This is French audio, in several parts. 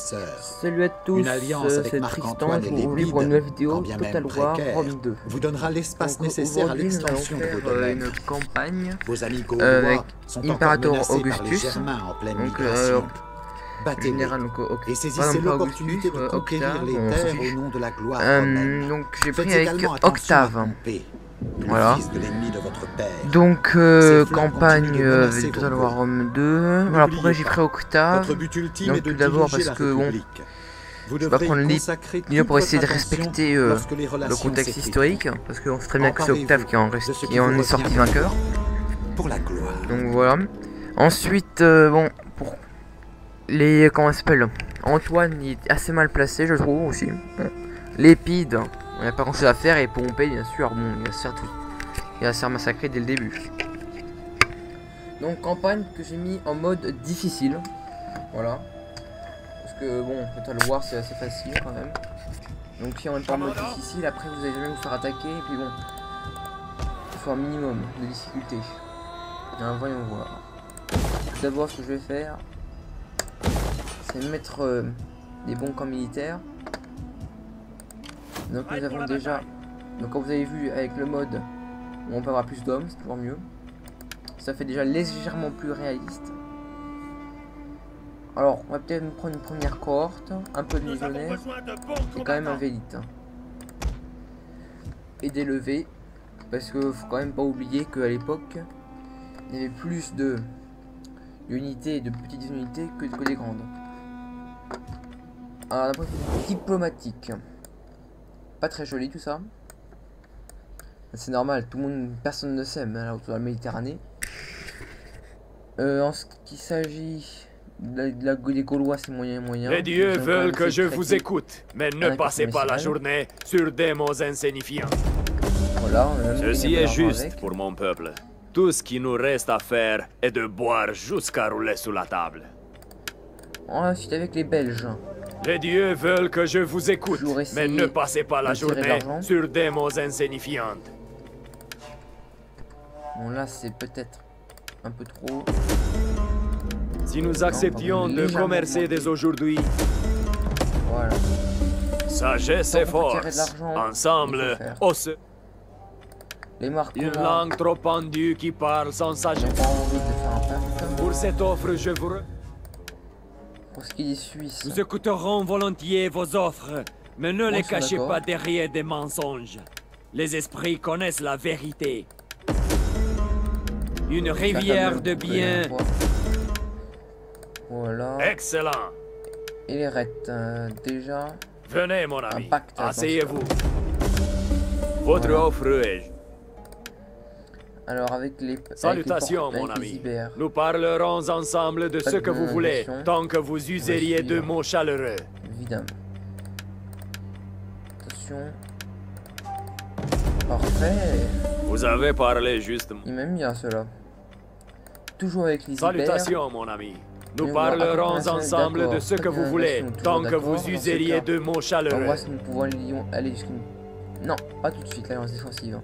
sœurs. Salut à tous, Une alliance avec c'est Marc-Antoine Tristan, et je vous retrouve pour une nouvelle vidéo quand bien même Total War précaire, Rome 2. vous donnera l'espace Donc, nécessaire à aujourd'hui, nous allons l'extension de faire vos domaines. une campagne Vos amis avec gaulois sont encore Imperator menacés par les Augustus. Germains en pleine Donc, migration. Battez-les général donc, et pas saisissez non pas l'opportunité Augustus, de conquérir Octave, les on s'en terres fiche. au nom de la gloire romaine. Donc j'ai Faites pris avec également attention Octave. à Pompée, le Voilà. fils de l'ennemi de votre père. Donc Ces flammes campagne continuent de menacer avec Total vos War causes. Rome 2. Alors pourquoi j'ai pas, pris Octave? Votre but ultime Donc est de tout d'abord diriger parce la que bon, République. Vous je vais pas devrez prendre y les consacrer vidéos toute pour essayer de votre attention respecter lorsque les le relations contexte s'épuisent. historique, parce qu'on sait très bien que c'est Octave qui de ce qui en vous est sorti revient vainqueur. pour la gloire. Donc voilà. Ensuite, bon, pour les... comment ça s'appelle, Antoine, il est assez mal placé, je trouve, aussi. Bon. Lépide, on n'a pas grand chose à faire, et Pompée, bien sûr, bon, il va se faire massacrer dès le début. Donc campagne que j'ai mis en mode difficile. Voilà. Parce que bon, Total War c'est assez facile quand même. Donc si on est pas en mode difficile, après vous allez jamais vous faire attaquer, et puis bon, il faut un minimum de difficulté. Alors, voyons voir. Tout d'abord, ce que je vais faire, c'est mettre des bons camps militaires. Donc nous avons déjà, donc comme vous avez vu avec le mode où on peut avoir plus d'hommes, c'est toujours mieux. Ça fait déjà légèrement plus réaliste. Alors on va peut-être nous prendre une première cohorte, un peu de légionnaires et quand même un vélite. Et des levées, parce que faut quand même pas oublier qu'à l'époque il y avait plus d'unités et de petites unités que des grandes. Alors d'un point de vue diplomatique, pas très joli tout ça. C'est normal, tout le monde, personne ne s'aime là autour de la Méditerranée. En ce qui s'agit des Gaulois, c'est moyen. Les dieux veulent que je vous écoute, mais ne passez pas la journée sur des mots insignifiants. Voilà, ceci est juste pour mon peuple. Tout ce qui nous reste à faire est de boire jusqu'à rouler sous la table. Ensuite avec les Belges. Les dieux veulent que je vous écoute, mais ne passez pas la journée sur des mots insignifiants. Bon là c'est peut-être un peu trop. Si nous acceptions de commercer dès aujourd'hui, voilà. Sagesse et force, ensemble, os. Les marques. Une langue trop pendue qui parle sans sagesse. Pour cette offre, je vous... Pour ce qui est suisse. Nous écouterons volontiers vos offres, mais ne les cachez pas derrière des mensonges. Les esprits connaissent la vérité. Une rivière de biens. Voilà. Excellent. Et les rettes, déjà. Venez mon ami, asseyez-vous. Voilà. Votre offre est... Alors avec les... Salutations mon ami. Nous parlerons ensemble de ce que vous voulez, tant que vous useriez de mots chaleureux. Évidemment. Attention. Parfait. Vous avez parlé justement. Il m'aime bien cela. Toujours avec les Salutations mon ami. Nous parlerons ensemble de ce que vous voulez, tant que vous useriez de mots chaleureux. On voit si nous pouvons aller jusqu'à... Non, pas tout de suite, l'alliance défensive.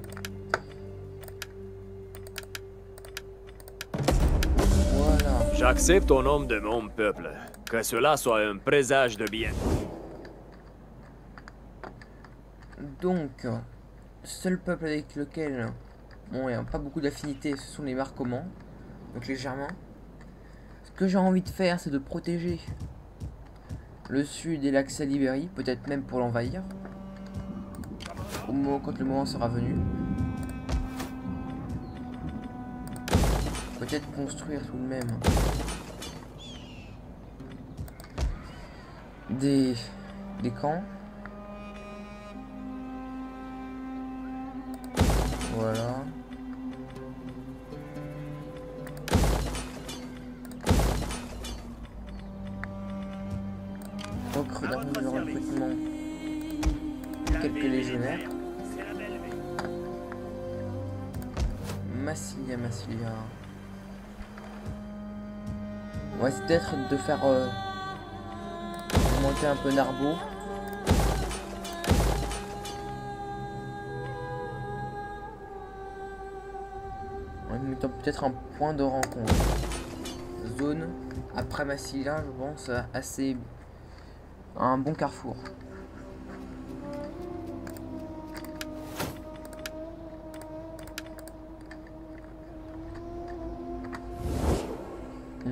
Voilà. J'accepte au nom de mon peuple. Que cela soit un présage de bien. Donc, seul peuple avec lequel bon, il n'y a pas beaucoup d'affinités, ce sont les Marcomanns, donc les Germains. Ce que j'ai envie de faire, c'est de protéger le sud et l'accès à l'Ibérie, peut-être même pour l'envahir, quand le moment sera venu. Peut-être construire tout de même des camps. Voilà. D'un de recrutement, quelques légionnaires. Massilia. On va essayer peut-être de faire monter un peu Narbo. En mettant peut-être un point de rencontre. Zone après Massilia, je pense, assez un bon carrefour.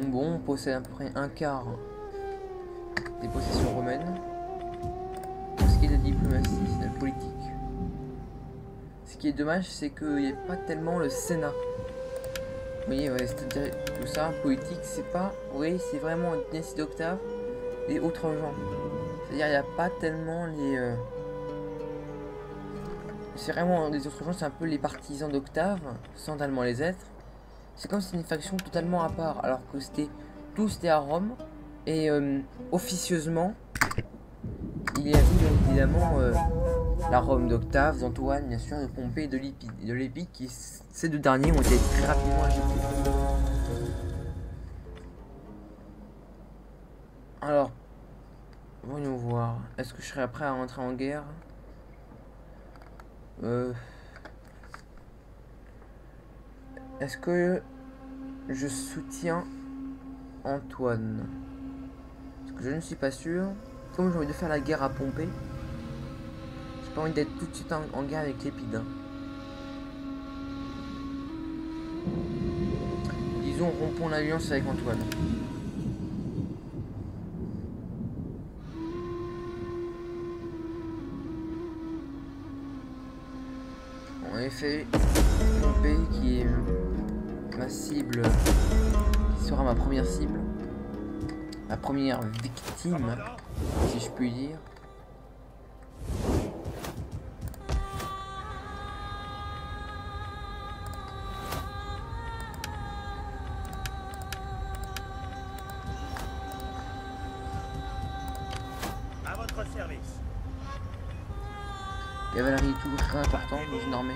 Bon, on possède à peu près un quart des possessions romaines. Pour ce qui est de la diplomatie, de la politique. Ce qui est dommage, c'est qu'il n'y a pas tellement le Sénat. Vous voyez, ouais, c'est-à-dire tout ça, politique, c'est pas... Oui, c'est vraiment une dynastie d'Octave et autres gens. C'est-à-dire, il n'y a pas tellement les... C'est vraiment... Les autres gens, c'est un peu les partisans d'Octave, sans tellement les être. C'est comme si c'était une faction totalement à part, alors que c'était... Tout c'était à Rome, et officieusement, il y avait évidemment la Rome d'Octave, d'Antoine, bien sûr, de Pompée et de Lépide. Et de Lépide, qui, ces deux derniers ont été très rapidement agités. Alors, voyons voir. Est-ce que je serais prêt à rentrer en guerre? Est-ce que je soutiens Antoine? Parce que je ne suis pas sûr. Comme j'ai envie de faire la guerre à Pompée, j'ai pas envie d'être tout de suite en guerre avec Lépide. Disons, rompons l'alliance avec Antoine. En effet, Pompée qui est ma cible, qui sera ma première cible, ma première victime, si je puis dire. À votre service. Cavalerie toujours très important, dans une armée.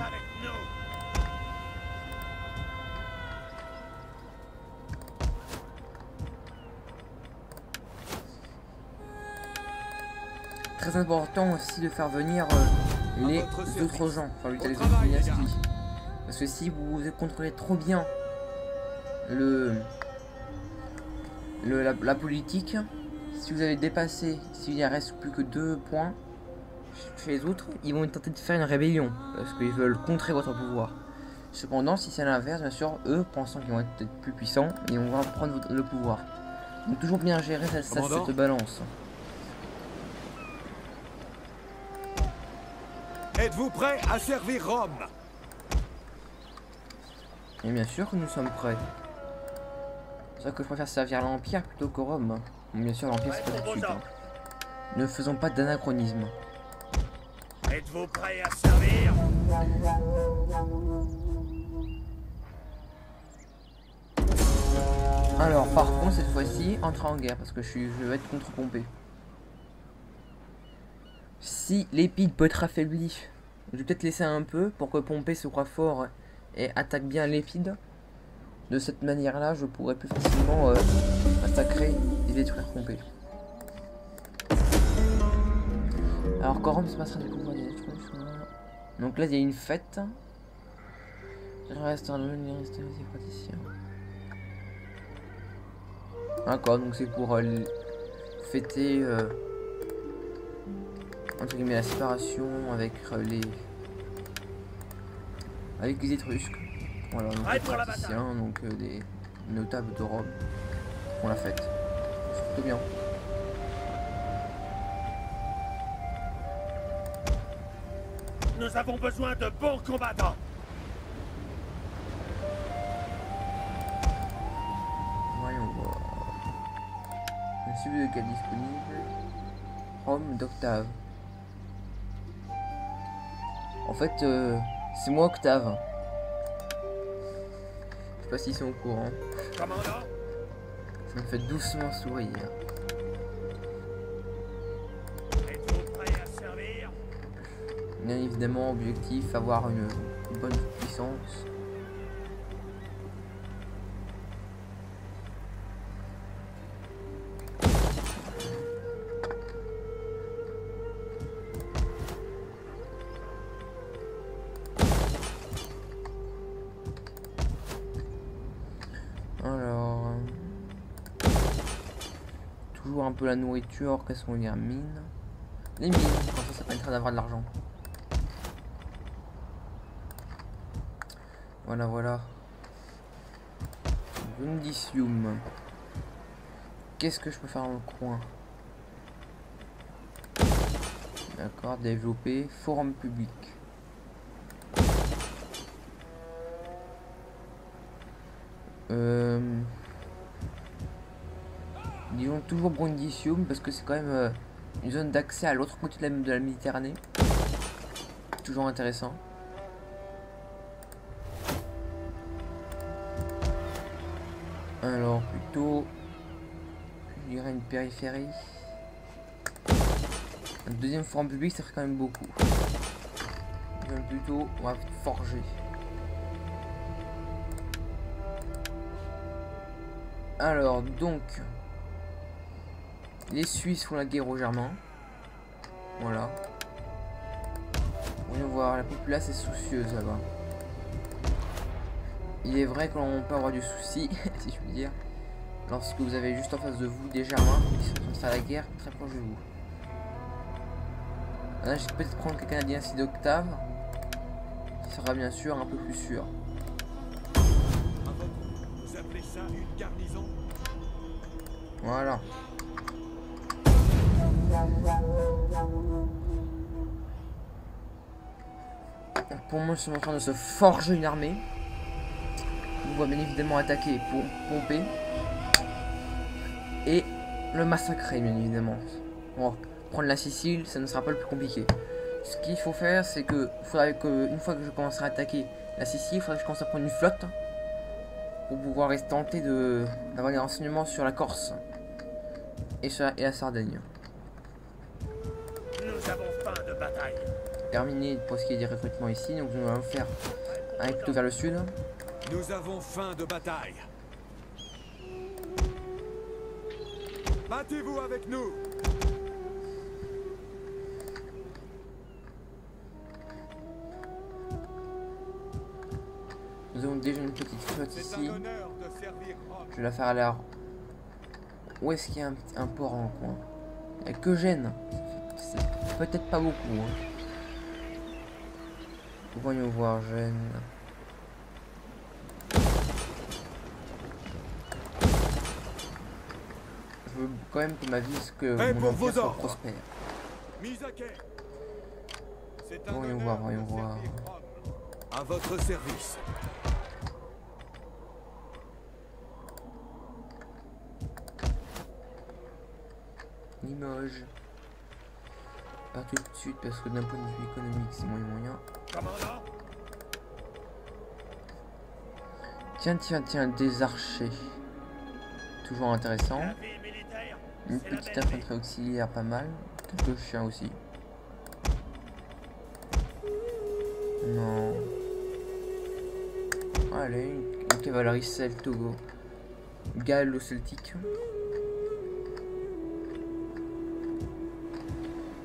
Très important aussi de faire venir les autres gens, enfin les autres dynasties. Parce que si vous contrôlez trop bien la politique, si vous avez dépassé, s'il ne reste plus que 2 points chez les autres, ils vont tenter de faire une rébellion parce qu'ils veulent contrer votre pouvoir. Cependant, si c'est l'inverse, bien sûr, eux, pensant qu'ils vont être peut-être plus puissants, et on va prendre le pouvoir. Donc toujours bien gérer cette balance. Êtes-vous prêt à servir Rome? Et bien sûr que nous sommes prêts. C'est vrai que je préfère servir l'Empire plutôt que Rome. Bon, bien sûr, l'Empire c'est pas tout de suite. Hein. Ne faisons pas d'anachronisme. Êtes-vous prêt à servir? Alors, par contre, cette fois-ci, entrer en guerre parce que je vais être contre Pompée. Si Lépide peut être affaibli, je vais peut-être laisser un peu pour que Pompée se croie fort et attaque bien Lépide. De cette manière-là, je pourrais plus facilement massacrer et détruire Pompée. Alors, quand Rome se passera du pouvoir des trucs. Donc là, il y a une fête. Il reste un praticien. D'accord, donc c'est pour fêter entre guillemets la séparation avec les Étrusques. Voilà, donc les praticiens, donc des notables de Rome font la fête. C'est plutôt bien. Nous avons besoin de bons combattants. Voyons voir. Un cible de cas disponible. Rome d'Octave. En fait, c'est moi Octave. Je sais pas s'ils sont au courant. Commandant, Ça me fait doucement sourire. êtes-vous prêt à servir? Bien évidemment, objectif, avoir une bonne puissance. un peu la nourriture. Qu'est-ce qu'on va dire? Mine. Les mines, comme ça permettra d'avoir de l'argent. Voilà, voilà. Grundisium. Qu'est-ce que je peux faire dans le coin? D'accord, développer. Forum public. Disons toujours Brundisium parce que c'est quand même une zone d'accès à l'autre côté de la Méditerranée. Toujours intéressant. Alors plutôt, je dirais une périphérie. Un deuxième forum public, ça ferait quand même beaucoup. Plutôt, on va forger. Alors donc, les Suisses font la guerre aux Germains. Voilà. Voyons voir, la populace est soucieuse là-bas. Il est vrai que l'on peut avoir du souci, si je puis dire, lorsque vous avez juste en face de vous des Germains qui sont en train de faire la guerre très proche de vous. Là, je vais peut-être prendre quelqu'un dynastie d'Octave, qui sera bien sûr un peu plus sûr. Vous appelez ça une garnison? Voilà. Pour moi, je suis en train de se forger une armée. On va bien évidemment attaquer pour pomper. Et le massacrer, bien évidemment. Bon, prendre la Sicile, ça ne sera pas le plus compliqué. Ce qu'il faut faire, c'est que faudrait que, une fois que je commencerai à attaquer la Sicile, il faudrait que je commence à prendre une flotte pour pouvoir tenter d'avoir des renseignements sur la Corse et la Sardaigne. Nous avons faim de bataille. Terminé pour ce qui est des recrutements ici, donc nous allons faire un plutôt vers le sud. Nous avons faim de bataille. Battez-vous avec nous. Nous avons déjà une petite flotte ici. Je vais la faire à l'air. Où est-ce qu'il y a un port en coin? Il n'y a que Gênes. C'est peut-être pas beaucoup. Hein. Voyons voir Gênes. Je veux quand même que ma ville, que mon empire soit prospère. Voyons voir, voyons voir. À votre service. Limoges. Pas tout de suite parce que d'un point de vue économique c'est moins moyen. Tiens, des archers. Toujours intéressant. Une petite infanterie auxiliaire pas mal. Quelques chiens aussi. Non. Allez, une cavalerie celto gallo-celtique.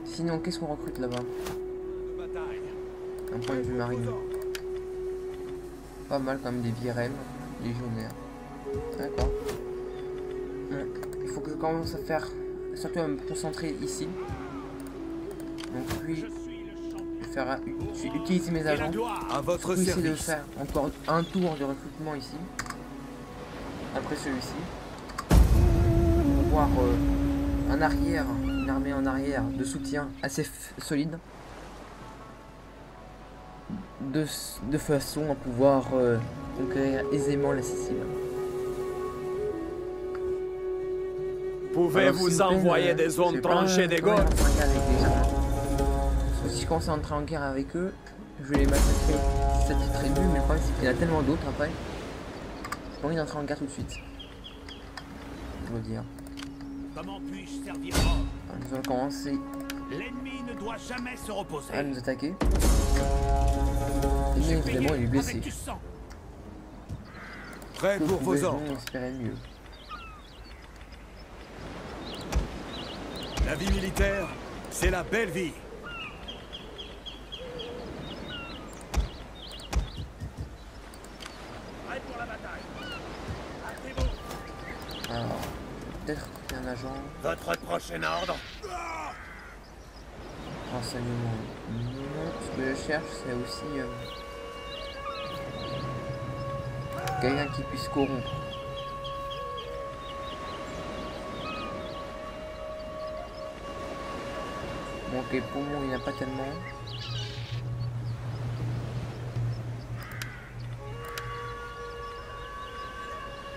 Sinon, qu'est-ce qu'on recrute là-bas? Un point de vue marine. Pas mal quand même des virèmes légionnaires. D'accord. Il faut que je commence à faire, surtout à me concentrer ici. Donc puis, je vais faire utiliser mes agents. À votre essayer service. de faire encore un tour de recrutement ici. Après celui-ci. Pour voir un arrière, une armée en arrière de soutien assez solide. De façon à pouvoir conquérir aisément la Sicile. Pouvez-vous envoyer des zones tranchées des Goths? Si je commence à entrer en guerre avec eux, je vais les massacrer cette tribu, mais le problème c'est qu'il y en a tellement d'autres après. J'ai pas envie d'entrer en guerre tout de suite. Je veux dire. Comment puis-je servir Rome? Nous allons commencer L'ennemi ne doit jamais se reposer. à nous attaquer. Et bien évidemment il est blessé. Prêt pour vos ordres. Espérer mieux. La vie militaire, c'est la belle vie. Prêt pour la bataille. Hâtez-vous. Alors, peut-être recruter un agent. Votre prochain ordre? Renseignement. Non, ce que je cherche, c'est aussi quelqu'un qui puisse corrompre. Bon, ok, poumons, il n'y en a pas tellement.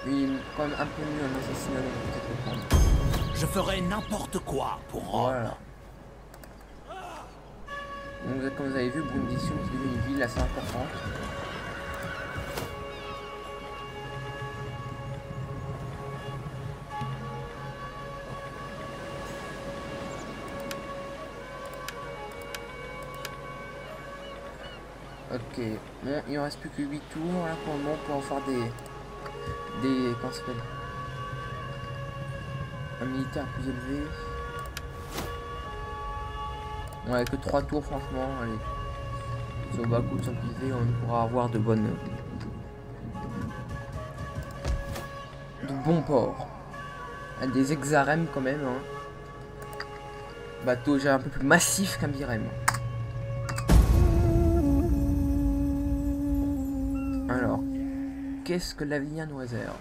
Lui, il est quand même un peu mieux en assassinat, donc peut-être le prendre. Je ferai n'importe quoi pour Rome. Voilà. Donc, comme vous avez vu, Brundisium, c'est une ville assez importante. Ok, bon, il ne reste plus que 8 tours là pour le moment pour en faire des comment ça s'appelle, un militaire plus élevé. Ouais, que 3 tours franchement, allez. Si on va coup de simplifier, on pourra avoir de bons ports. Des hexarèmes quand même, hein. Bateau déjà un peu plus massif qu'un birème. Alors, qu'est-ce que l'avenir nous réserve?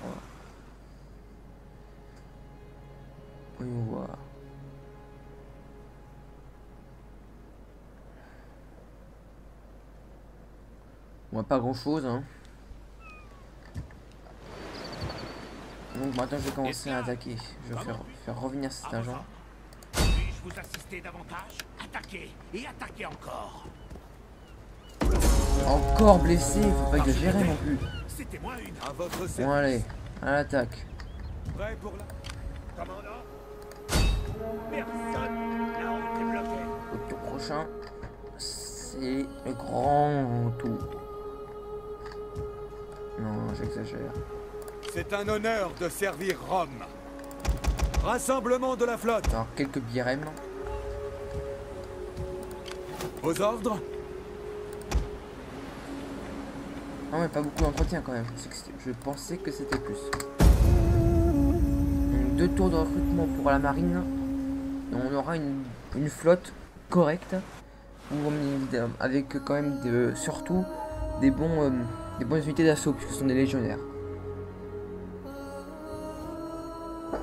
Voyons voir. On voit pas grand chose, hein. Donc maintenant je vais commencer à attaquer. Je vais faire revenir cet agent. Puis-je vous assister davantage? Attaquez et attaquez encore. Encore blessé, faut pas exagérer non plus. C'était moi une. À votre Bon service. allez, à l'attaque. Prêt pour la... Commandant. Personne. La route est bloquée. Au tour prochain, c'est le grand tour. Non, j'exagère. C'est un honneur de servir Rome. Rassemblement de la flotte. Alors quelques birèmes. Aux ordres. Ah ouais, pas beaucoup d'entretien quand même. Je pensais que c'était plus. Donc, 2 tours de recrutement pour la marine. Et on aura une flotte correcte. Avec quand même surtout des bonnes unités d'assaut puisque ce sont des légionnaires.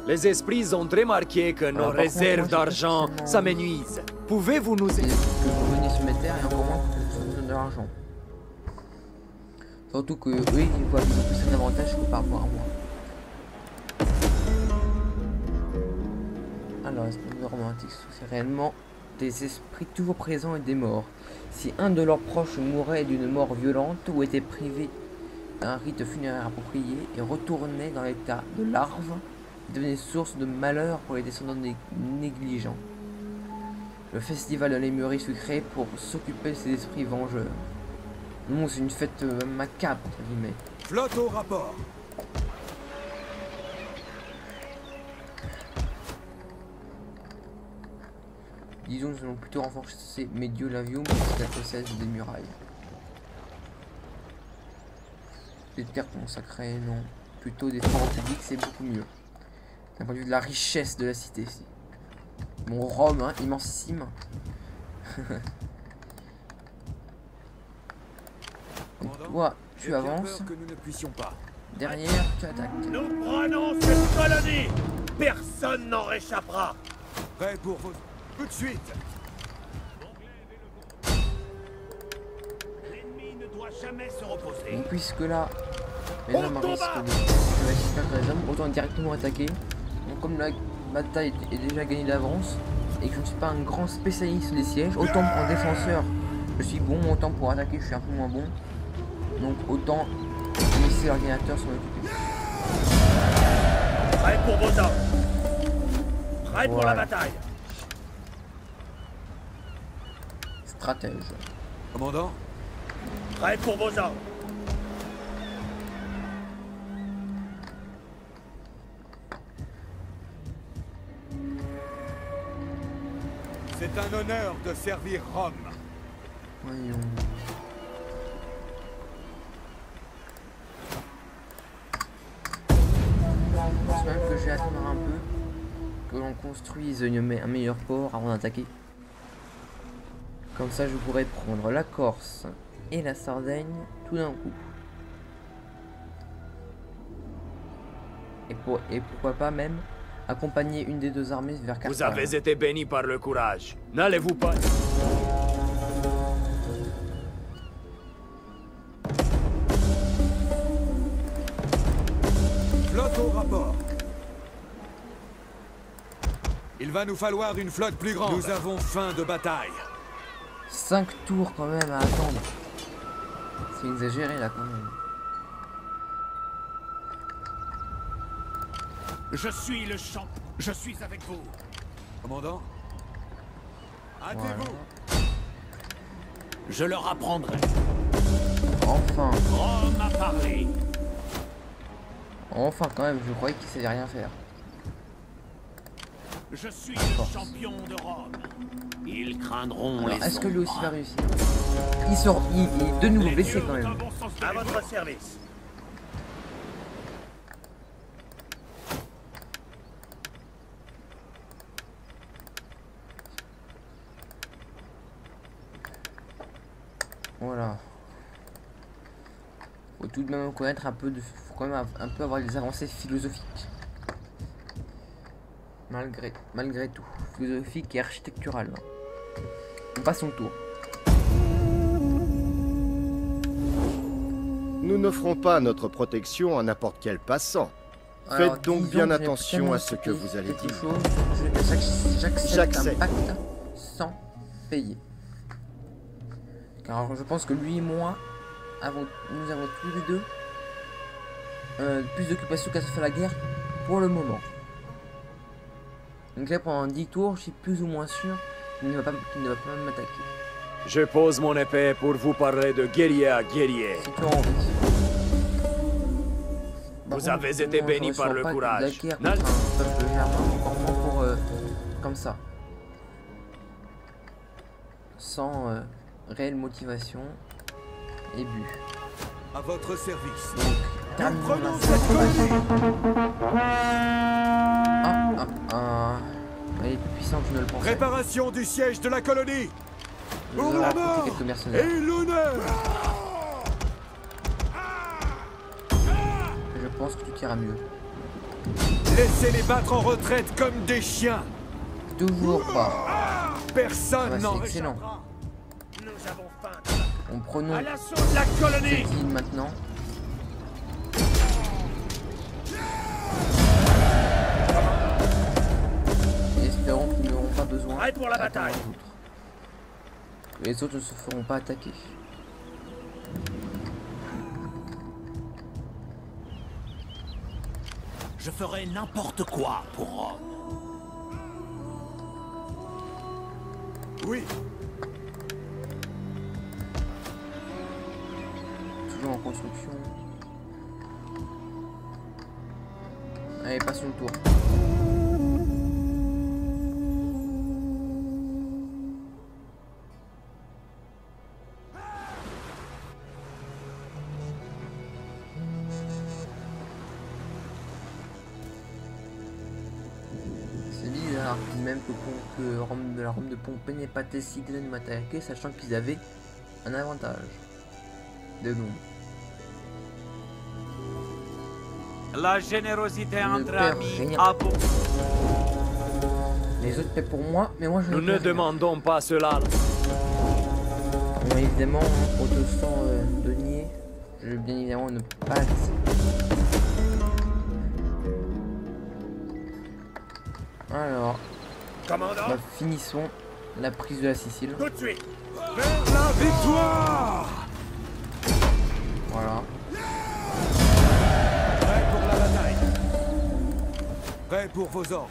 Les esprits ont remarqué que nos Alors, par réserves contre, moi, d'argent j'ai pas s'amenuisent. Pouvez-vous nous Et aider? que vous veniez sur mes terres et encore moins que ce soit de l'argent. Surtout que eux ils voient plus un avantage que par rapport à moi. Alors, l'esprit de romantique, c'est réellement des esprits toujours présents et des morts. Si un de leurs proches mourait d'une mort violente ou était privé d'un rite funéraire approprié et retournait dans l'état de larve, il devenait source de malheur pour les descendants négligents. Le festival de l'émurie fut créé pour s'occuper de ces esprits vengeurs. Non, c'est une fête macabre, entre guillemets. Flotte au rapport. Disons que nous allons plutôt renforcer Medio Lavium pour la possède des murailles. Des terres consacrées, non. Plutôt des forts publics, c'est beaucoup mieux. D'un point de vue de la richesse de la cité ici. Bon, Rome, hein, immensissime. Donc toi, tu avances. Que nous ne puissions pas. Derrière, tu attaques. Nous prenons cette colonie. Personne n'en réchappera. Prêt pour vos... Tout de suite. L'ennemi ne doit jamais se reposer. Donc puisque là, les hommes risquent de perdre les hommes, autant directement attaquer. Donc comme la bataille est déjà gagnée d'avance et que je ne suis pas un grand spécialiste des sièges, autant pour un défenseur je suis bon, autant pour attaquer je suis un peu moins bon. Donc autant laisser l'ordinateur s'en occuper. Prêt pour vos hommes. Prêt pour la Voilà. bataille. Stratège. Commandant. Prêt pour vos hommes. C'est un honneur de servir Rome. Voyons. Je pense même que je vais attendre un peu. construise un meilleur port avant d'attaquer. Comme ça, je pourrais prendre la Corse et la Sardaigne tout d'un coup. Et pourquoi pas même accompagner une des deux armées vers Carthage. Vous avez été béni par le courage. N'allez-vous pas... Flotte au rapport. Il va nous falloir une flotte plus grande. Nous avons faim de bataille. 5 tours quand même à attendre. C'est exagéré là quand même. Je suis le champ. Je suis avec vous. Commandant, hâtez-vous. Voilà. Je leur apprendrai. Enfin. Rome a parlé. Enfin quand même, je croyais qu'il savait rien faire. Je suis le champion de Rome. Ils craindront les Est-ce que lui aussi ombres. va réussir? Il est de nouveau Les blessé dieux quand ont un même. bon sens de À l'humour. votre service. Voilà. Faut tout de même connaître un peu de... Faut quand même un peu avoir des avancées philosophiques. Malgré tout. Philosophique et architectural. On passe son tour. Nous n'offrons pas notre protection à n'importe quel passant. Alors, Faites donc disons bien que j'ai attention tellement à ce que vous allez quelque dire. chose, j'accepte un J'accepte. pacte sans payer. Car je pense que lui et moi, nous avons tous les deux plus d'occupation qu'à se faire la guerre pour le moment. Donc là, pendant 10 tours, je suis plus ou moins sûr qu'il ne va pas m'attaquer. Je pose mon épée pour vous parler de guerrier à guerrier. Si tu as envie. Vous avez été béni par le courage. Contre un peuple germain, encore moins pour comme ça. Sans réelle motivation et but. À votre service. Donc, Nous terminons prenons la cette colonie. Elle est plus puissante que je ne le pensais. Préparation du siège de la colonie. Nous Pour allons la recruter mort quelques mercenaires. et l'honneur. Je pense que tout ira mieux. Laissez-les battre en retraite comme des chiens. Toujours pas. Personne Ah bah, n'en c'est excellent. réchappera. Nous avons faim. On prenons À l'assaut de la colonie. cette île maintenant. Et espérons qu'ils n'auront pas besoin Prêt pour la d'attendre bataille. les autres. Que les autres ne se feront pas attaquer. Je ferai n'importe quoi pour Rome. Oui, Toujours en construction. Allez, passons le tour. C'est bizarre même que la Rome de Pompée n'ait pas décidé de m'attaquer, sachant qu'ils avaient un avantage de nombre. La générosité Je ne entre perds amis rien. a pour... Les autres paient pour moi, mais moi je Nous ne perds rien. demandons pas cela. Bon, évidemment, pour 200 deniers, je vais bien évidemment ne pas accepter. Alors, Commandant, bah, finissons la prise de la Sicile. tout de suite. vers la victoire. Voilà. Prêt pour la bataille. Prêt pour vos ordres.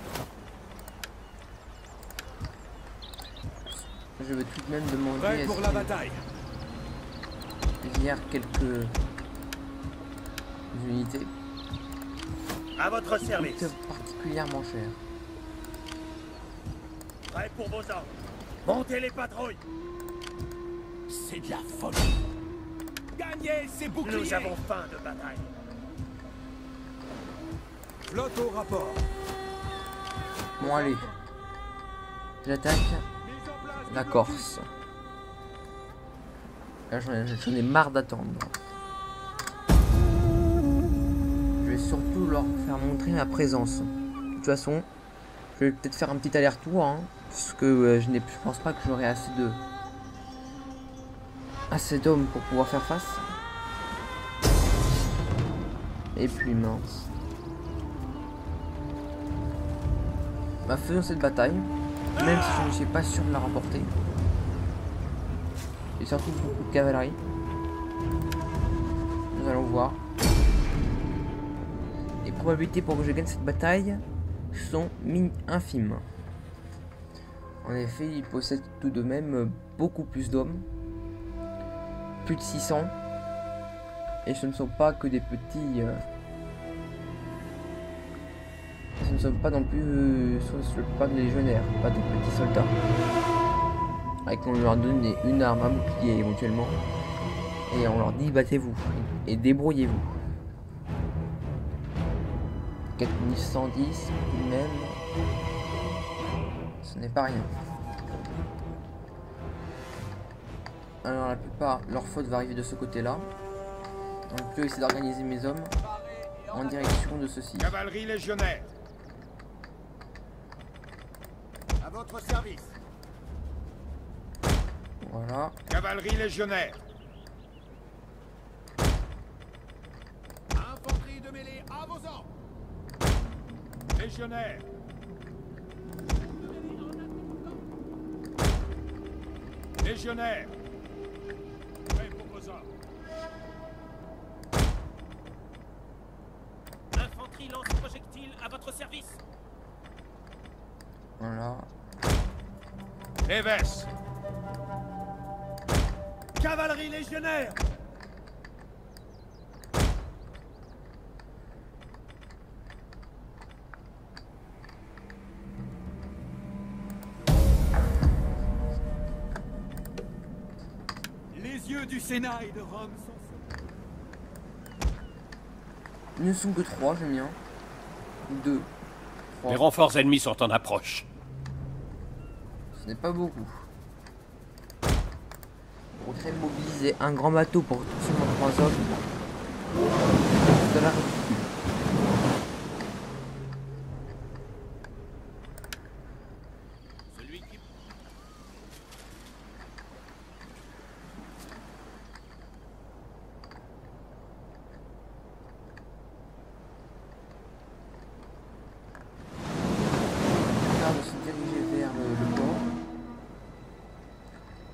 Je vais tout de même demander Prêt à pour ce la bataille. qu'il y ait quelques unités À votre qui service. coûtent particulièrement cher. Prêt pour vos ordres. Montez les patrouilles. C'est de la folie. Gagnez ces boucliers. Nous avons faim de bataille. Flotte au rapport. Bon allez. J'attaque la Corse. Là j'en ai marre d'attendre. Je vais surtout leur faire montrer ma présence. De toute façon, je vais peut-être faire un petit aller-retour, hein, parce que je pense pas que j'aurai assez d'hommes pour pouvoir faire face. Et puis mince. Bah faisons cette bataille, même si je ne suis pas sûr de la remporter. J'ai surtout beaucoup de cavalerie. Nous allons voir. Les probabilités pour que je gagne cette bataille sont infimes. En effet, il possède tout de même beaucoup plus d'hommes. Plus de 600. Et ce ne sont pas que des petits... ce ne sont pas non plus pas des légionnaires, pas des petits soldats. Avec on leur donne une arme, un bouclier éventuellement. Et on leur dit battez-vous et débrouillez-vous. 4110 tout de même. Ce n'est pas rien. Alors la plupart, leur faute va arriver de ce côté-là. Donc je vais essayer d'organiser mes hommes en direction de ceci. Cavalerie légionnaire. À votre service. Voilà. Cavalerie légionnaire. Infanterie de mêlée à vos ordres. Légionnaire. Légionnaire. Prêt pour vos ordres. Infanterie lance-projectile à votre service. Voilà. Éves. Cavalerie légionnaire. Les yeux du Sénat et de Rome sont... Ils ne sont que 3, j'aime bien. 2. 3. Les renforts ennemis sont en approche. Ce n'est pas beaucoup. Pour très mobiliser un grand bateau pour seulement 3 hommes. De la ridicule. Celui qui... De se diriger vers le port.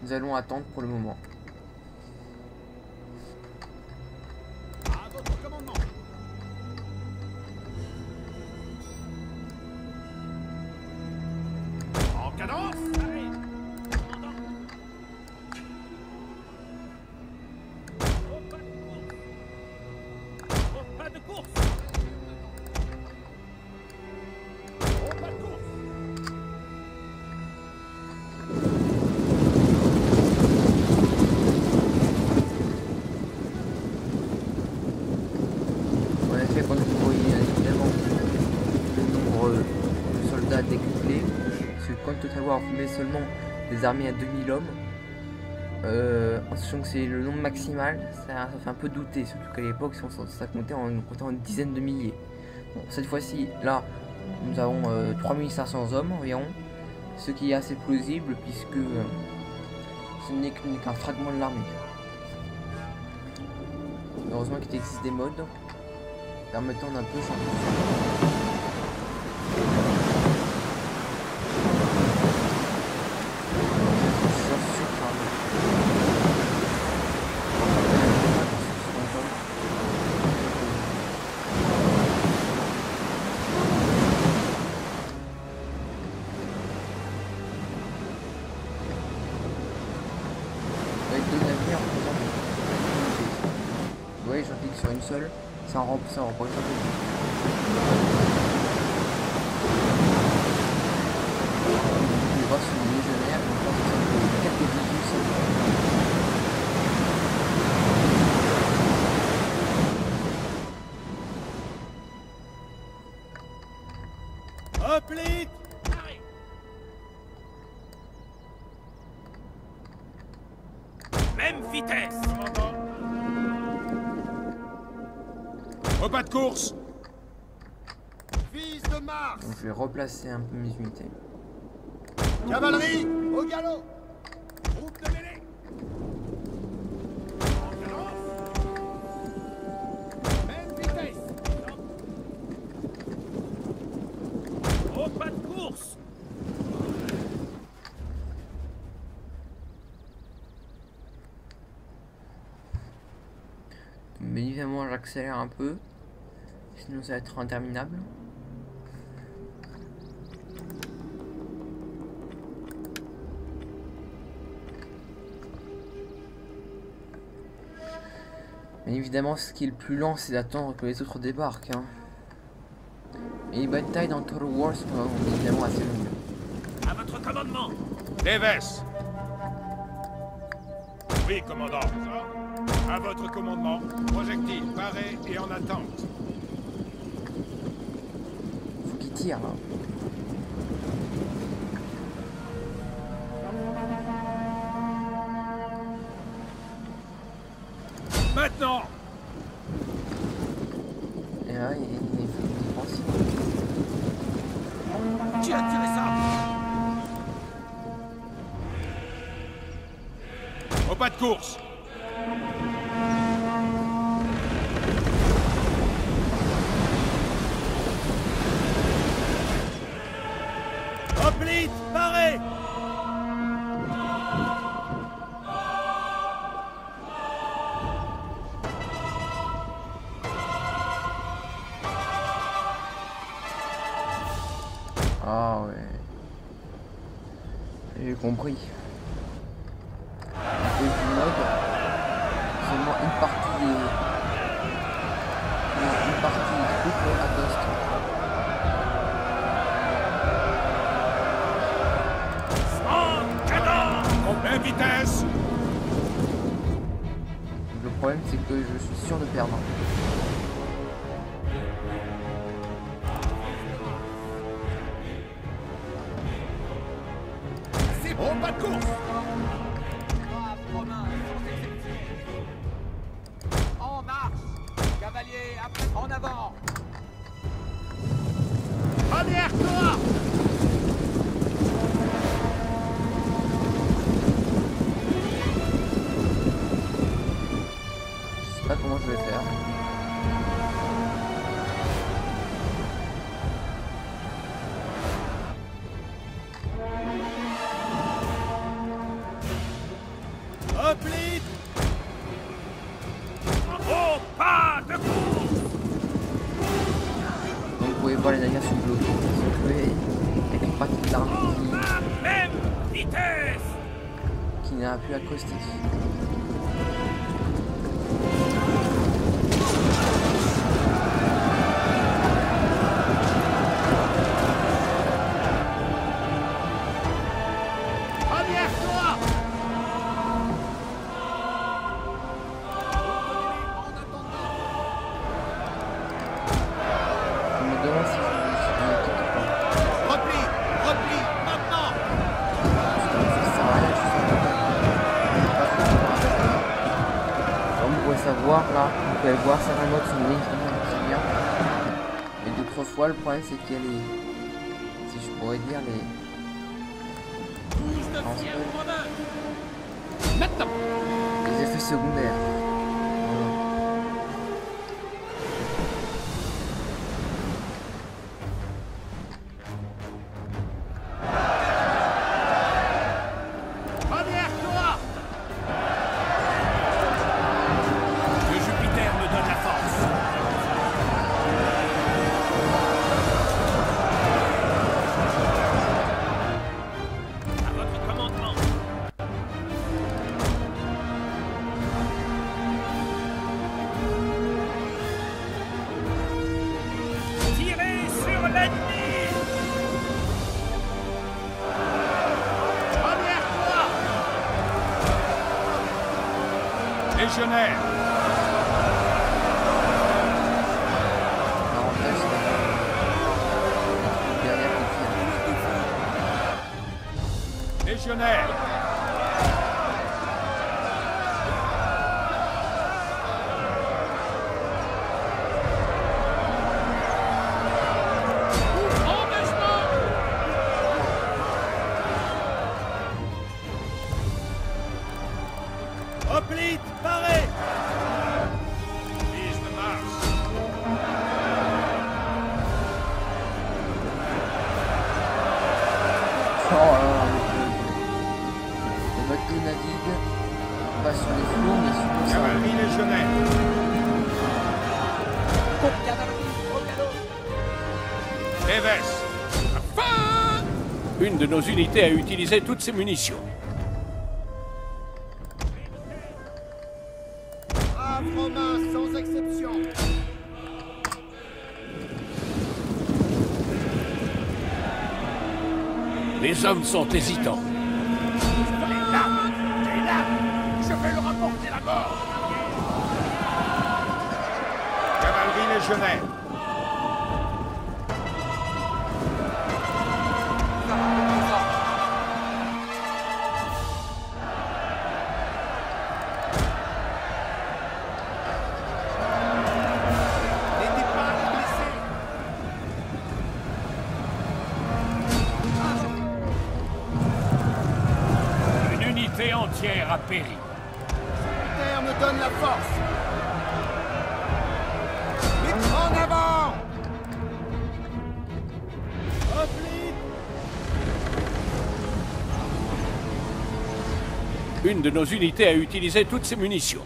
Nous allons attendre pour le moment. À votre commandement. En cadence. Arrête. Commandant. Au pas de course. Au pas de course. En effet, quand vous voyez évidemment le nombre de soldats décuplé, parce que quand Total War met seulement des armées à 2000 hommes, en sachant que c'est le nombre maximal, ça fait un peu douter, surtout qu'à l'époque ça comptait en dizaines de milliers. Bon, cette fois-ci, là, nous avons 3500 hommes environ, ce qui est assez plausible puisque ce n'est qu'un fragment de l'armée. Heureusement qu'il existe des modes permettant d'un peu changer. Avec 2 navires, vous voyez, j'en clique sur une seule, ça en remplace un peu. On va sur les légionnaires, on pense que ça fait 4 divisions Hoplite. Même vitesse. Au pas de course. Vise de Mars. Donc je vais replacer un peu mes unités. Cavalerie, au galop. Groupe de mêlée. Même vitesse. Au pas de course. Mais évidemment j'accélère un peu, sinon ça va être interminable. Mais évidemment ce qui est le plus lent c'est d'attendre que les autres débarquent. Hein. Et les batailles dans Total War sont évidemment assez longues. À votre commandement. Deves. Oui, commandant. À votre commandement. Projectile paré et en attente. Faut qu'ils tirent là. Maintenant. Et là il faut qu'ils pensent. Qui a tiré ça? Au pas de course. Hoplite, paré. Ah ouais. J'ai compris. Et du mode, seulement une partie des troupes à poste. Même vitesse. Le problème c'est que je suis sûr de perdre. C'est bon, pas de course. En marche. Cavalier, après, en avant. Arrière-toi. Je sais pas comment je vais faire. Hoplite. Au pas de course. Donc vous pouvez voir les navires sont bloqués, ils sont tués avec une partie de l'armée Même vitesse. qui n'a plus accosté. Arrière-toi. Je me demande si je vais quitter ou pas. Repli. Repli. Maintenant. Ça sert à rien, je suis comme vous pouvez savoir là, vous pouvez voir certains modes sont très bien. Et d'autres fois le problème c'est qu'il y a les. Si je pourrais dire les. Maintenant. Les effets secondaires. Arrière-toi. Que Jupiter me donne la force. À votre commandement. Tirez sur l'ennemi. Arrière-toi. Légionnaire. L'avantage c'est derrière qui tire. Légionnaire. Hoplite, paré! Mise de Mars. Oh là là, le bateau navigue, pas sur les flots, mais sur le Cavalerie légionnaire. Éves. Une de nos unités a utilisé toutes ses munitions. Braves Romains, sans exception. Les hommes sont hésitants. Je vais leur apporter la mort. Cavalerie légionnaire. Une unité entière a péri. Terre me donne la force. Vite en avant. Une de nos unités a utilisé toutes ses munitions.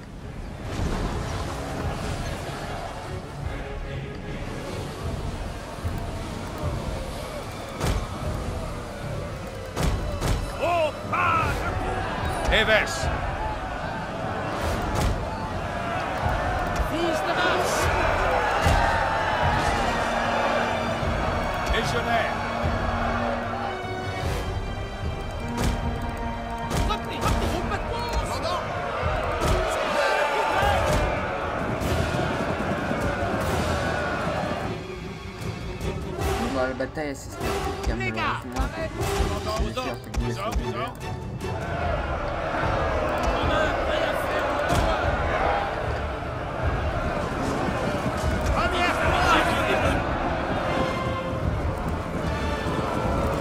Éves. Légionnaire. Bah, la bataille est assez statique, hein, malheureusement. Je vais faire ce que vous voulez.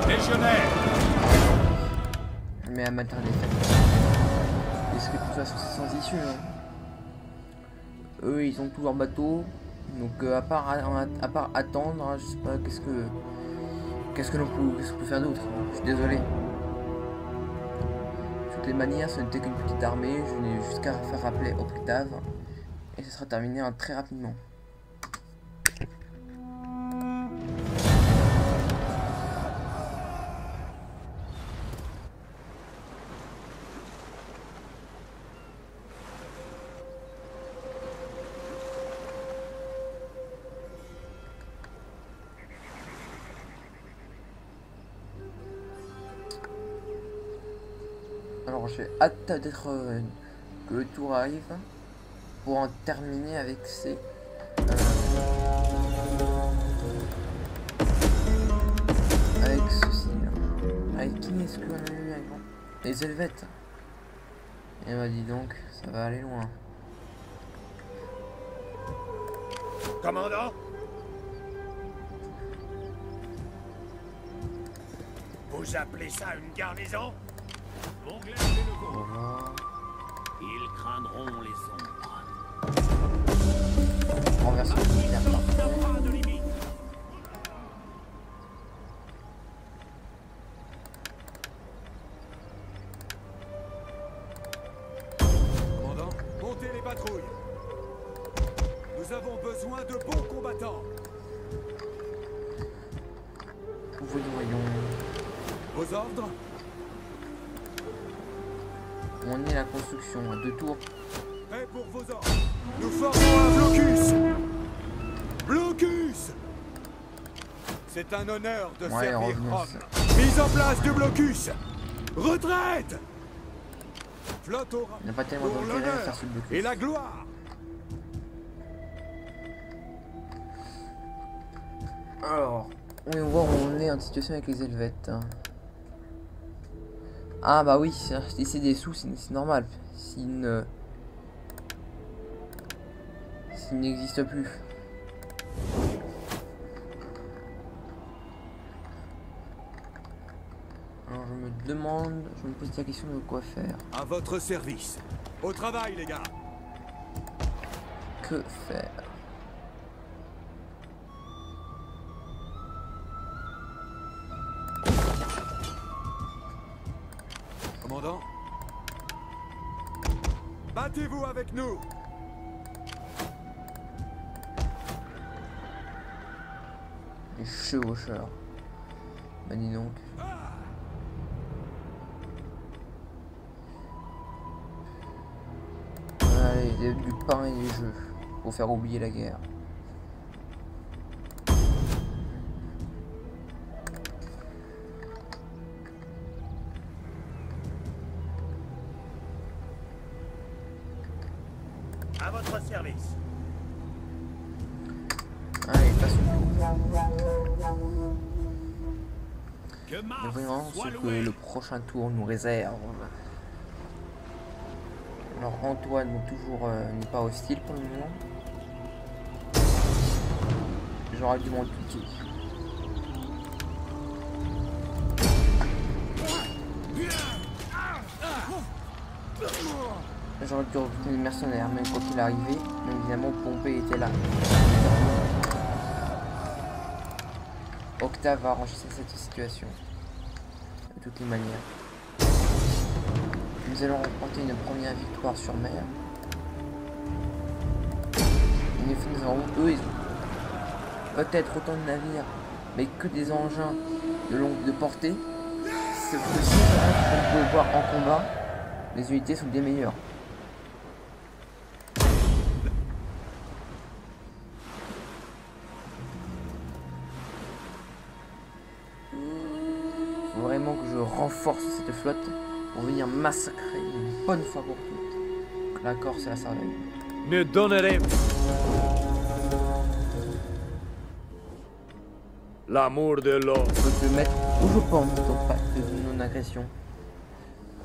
Légionnaire. Mais à matin des fêtes. Est-ce que de toute façon c'est sans issue, hein. Eux ils ont tous leurs bateaux. Donc à part attendre, hein, je sais pas qu'est-ce qu'on peut faire d'autre. Je suis désolé. De toutes les manières, ce n'était qu'une petite armée. Je n'ai jusqu'à faire rappeler Octave et ce sera terminé très rapidement. Alors j'ai hâte d'être que le tour arrive pour en terminer avec ces avec ceci là. Avec qui est-ce qu'on a eu avec les Helvètes? Et bah dis donc, ça va aller loin. Commandant? Vous appelez ça une garnison? Anglais de nouveau. Voilà. Ils craindront les ombres. Renverser le militaire. Pas de limite. Commandant, montez les patrouilles. Nous avons besoin de bons combattants. Voyons. Vos ordres? On est la construction à 2 tours. Prêt pour vos ordres. Nous formons un blocus. Blocus. C'est un honneur de Ouais, servir revenons. Rome. Mise en place du blocus. Retraite. Flotte au Il n'y a pas tellement pour d'intérêt à l'honneur faire ce blocus. et la gloire. Alors, on va voir où on est en situation avec les Helvètes. Ah bah oui, si c'est des sous, c'est normal. S'il n'existe plus. Alors je me demande, je me pose la question de quoi faire. À votre service. Au travail, les gars. Que faire? Commandant? Battez-vous avec nous! Les chevaucheurs. Bah dis donc. Allez, du pain et des jeux. Pour faire oublier la guerre. À votre service. Allez, passons. Que Mais Mars voyons ce soit que loué. le prochain tour nous réserve. Alors Antoine toujours n'est pas hostile pour le moment. J'aurais dû m'en douter. J'aurais dû recruter des mercenaires, même quand il est arrivé. Mais évidemment, Pompée était là. Octave va arranger cette situation. De toutes les manières. Nous allons remporter une première victoire sur mer. Une fois nous aurons, eux, ils ont peut-être autant de navires, mais que des engins de longue de portée. C'est possible, comme vous pouvez voir en combat, les unités sont bien meilleures. Faut vraiment que je renforce cette flotte pour venir massacrer une bonne fois pour toutes la Corse et la Sardaigne. Ne donnerez l'amour de l'eau. Je peux le mettre où je pense au pacte de non-agression.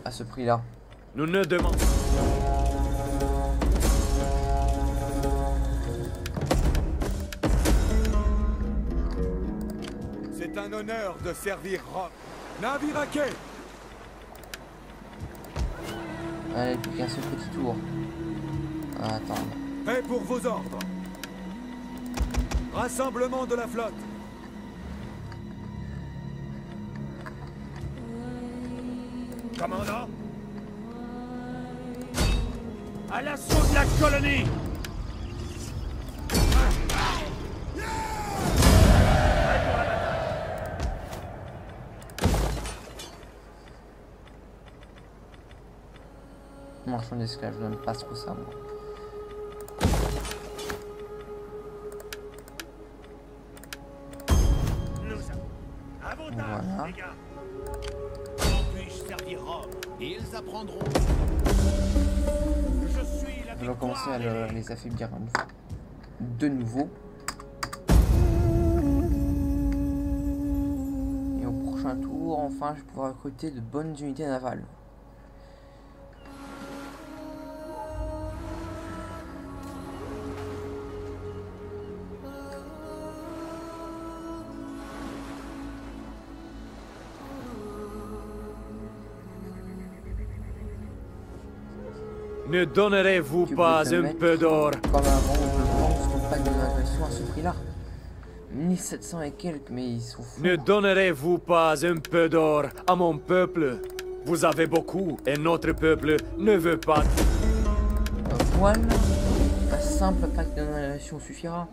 À ce prix-là. Nous ne demandons. C'est un honneur de servir Rome. Navire à quai! Allez, plus qu'un seul petit tour. À attendre. Prêt pour vos ordres. Rassemblement de la flotte. Commandant? À l'assaut de la colonie. Marchand d'esclaves, je n'aime pas trop ça, moi. À vos tâches, Voilà. les gars. Comment puis-je servir Rome? Ils apprendront. Je suis la Je vais commencer à victoire. les affaiblir de nouveau. Et au prochain tour, enfin, je vais pouvoir recruter de bonnes unités navales. Ne donnerez-vous Tu pas peux te un mettre peu d'or? Comme avant, je pense qu'on pas d'une agression à ce prix-là. 1700 et quelques, mais ils sont fous. Ne donnerez-vous pas un peu d'or à mon peuple? Vous avez beaucoup et notre peuple ne veut pas. Voilà, un simple pacte de non-agression suffira.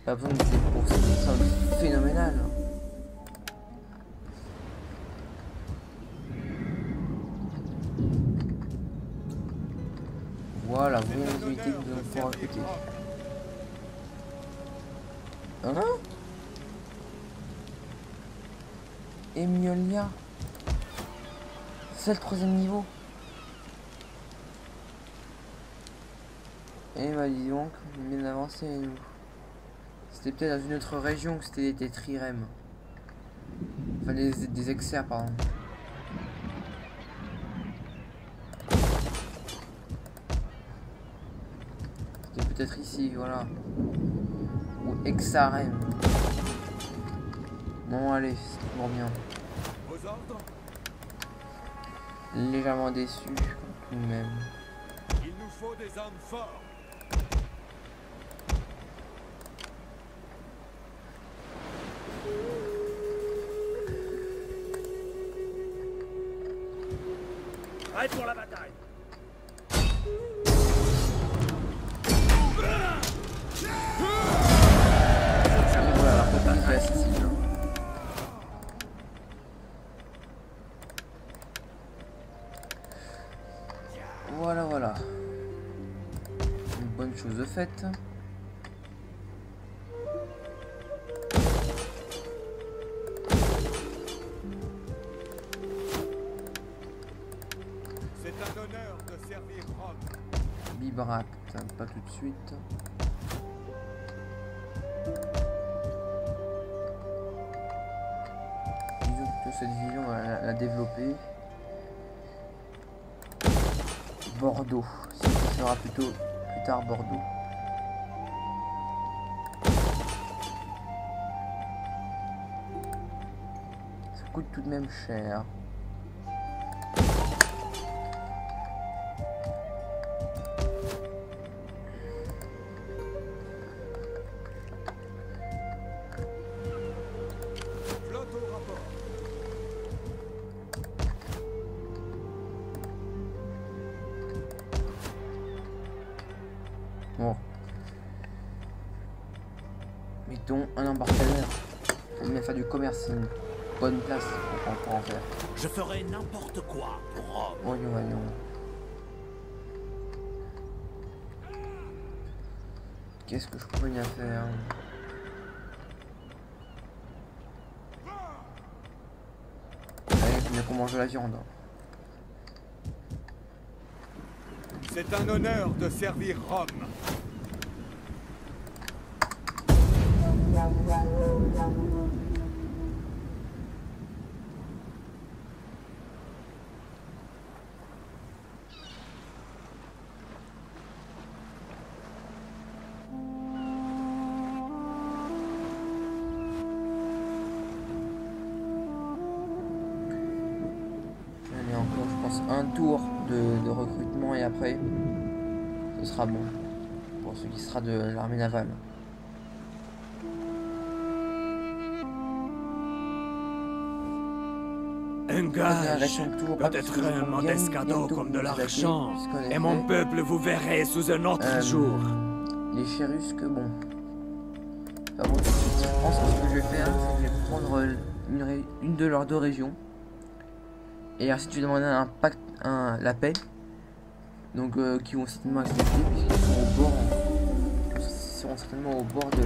Pas besoin de débourser des sommes phénoménales. Voilà, voyons les unités que nous allons pouvoir recruter. Hein? Emiolia. C'est le 3e niveau. Et bah dis donc, on est bien avancé nous. C'était peut-être dans une autre région que c'était des trirèmes. Enfin des exers pardon. C'était peut-être ici, voilà. Ou Exarem. Bon, allez, c'est toujours bien. Vos ordres? Légèrement déçu, tout de même. Il nous faut des hommes forts. Prêt pour la bataille. Et voilà, la reprise de la Sicile. Voilà, voilà. Une bonne chose de faite. C'est un honneur de servir Rome. Bibracte, pas tout de suite. Disons que cette vision, on va la développer. Bordeaux, ce qui sera plutôt plus tard Bordeaux. Ça coûte tout de même cher. Flotte au rapport. Bon. Mettons un embarcadère. Pour bien faire du commerce, c'est une bonne place pour en faire. Je ferai n'importe quoi pour Rome. Voyons, voyons. Qu'est-ce que je pourrais bien faire? Allez, faut bien qu'on mange de la viande. C'est un honneur de servir Rome. Allez, encore, je pense, un tour de recrutement et après, ce sera bon. Pour ce qui sera de l'armée navale. Un gage, peut-être un modeste cadeau comme de l'argent, et mon peuple vous verrez sous un autre jour. Les Chérusques, bon. Enfin bon, tout de suite, je pense que ce que je vais faire, c'est que je vais prendre une de leurs deux régions. Et ensuite, je vais demander un pacte, la paix. Donc, qui vont certainement accepter, puisqu'ils sont au bord. Ils seront certainement au bord de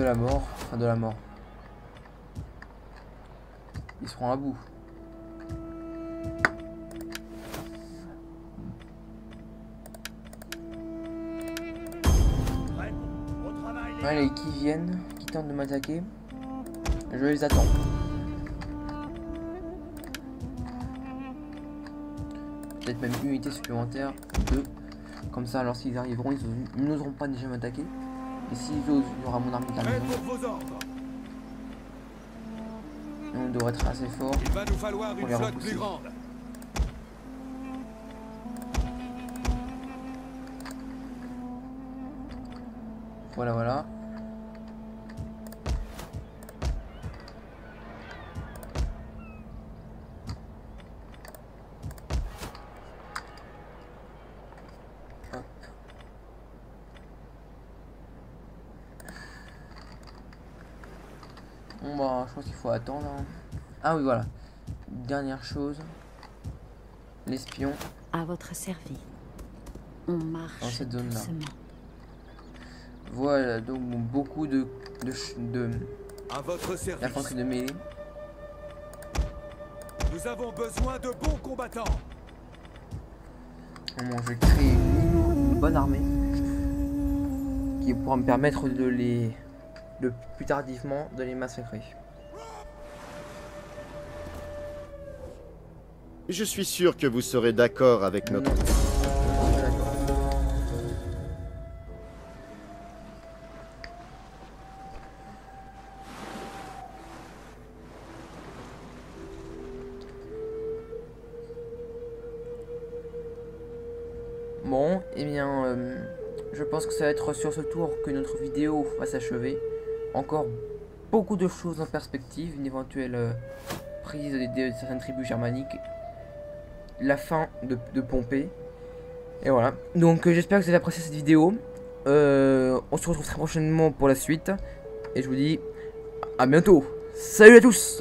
la mort. Enfin, de la mort. Ils seront à bout. Allez, qui viennent, qui tentent de m'attaquer. Je les attends. Peut-être même une unité supplémentaire, 2. Comme ça, lorsqu'ils arriveront, ils n'oseront pas déjà m'attaquer. Et s'ils osent, il y aura mon armée garnison. Et on devrait être assez fort. Il va nous falloir une flotte plus grande. Voilà, voilà. Hop. Bon bah, je pense qu'il faut attendre. Ah oui, voilà. Dernière chose. L'espion. À votre service. On marche dans cette zone-là. doucement. Voilà, donc bon, beaucoup de à votre service. d'infanterie de mêlée. Nous avons besoin de bons combattants. Bon, je vais créer une bonne armée qui pourra me permettre de plus tardivement de les massacrer. Je suis sûr que vous serez d'accord avec notre... Bon, et bien, je pense que ça va être sur ce tour que notre vidéo va s'achever. Encore beaucoup de choses en perspective, une éventuelle prise de certaines tribus germaniques, la fin de Pompée. Et voilà, donc j'espère que vous avez apprécié cette vidéo. On se retrouve très prochainement pour la suite. Et je vous dis à bientôt. Salut à tous!